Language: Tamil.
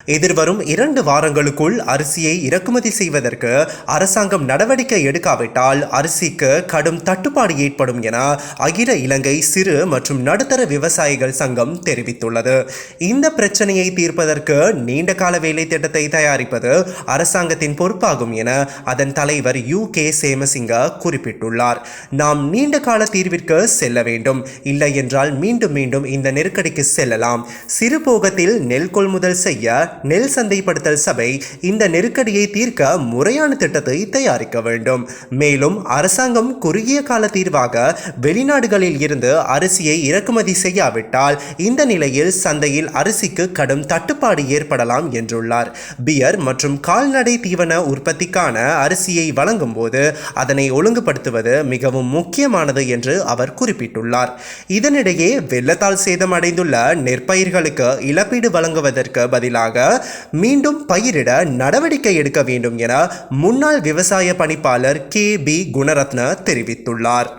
எதிர்வரும் 2 வாரங்களுக்குள் அரிசியை இறக்குமதி செய்வதற்கு அரசாங்கம் நடவடிக்கை எடுக்காவிட்டால் அரிசிக்கு கடும் தட்டுப்பாடு ஏற்படும் என அகில இலங்கை சிறு மற்றும் நடுத்தர விவசாயிகள் சங்கம் தெரிவித்துள்ளது. இந்த பிரச்சனையை தீர்ப்பதற்கு நீண்டகால வேலை திட்டத்தை தயாரிப்பது அரசாங்கத்தின் பொறுப்பாகும் என அதன் தலைவர் UK சேமசிங்க குறிப்பிட்டுள்ளார். நாம் நீண்டகால தீர்விற்கு செல்ல வேண்டும், இல்லை என்றால் மீண்டும் மீண்டும் இந்த நெருக்கடிக்கு செல்லலாம். சிறுபோகத்தில் நெல் கொள்முதல் செய்ய நெல் சந்தைப்படுத்தல் சபை இந்த நெருக்கடியை தீர்க்க முறையான திட்டத்தை தயாரிக்க வேண்டும். மேலும் அரசாங்கம் குறுகிய கால தீர்வாக வெளிநாடுகளில் இருந்து அரிசியை இறக்குமதி செய்யாவிட்டால் இந்த நிலையில் சந்தையில் அரிசிக்கு கடும் தட்டுப்பாடு ஏற்படலாம் என்றுள்ளார். பியர் மற்றும் கால்நடை தீவன உற்பத்திக்கான அரிசியை வழங்கும் போது அதனை ஒழுங்குபடுத்துவது மிகவும் முக்கியமானது என்று அவர் குறிப்பிட்டுள்ளார். இதனிடையே வெள்ளத்தால் சேதமடைந்துள்ள நெற்பயிர்களுக்கு இழப்பீடு வழங்குவதற்கு பதிலாக மீண்டும் பயிரிட நடவடிக்கை எடுக்க வேண்டும் என முன்னாள் விவசாய பணிப்பாளர் KB குணரத்ன தெரிவித்துள்ளார்.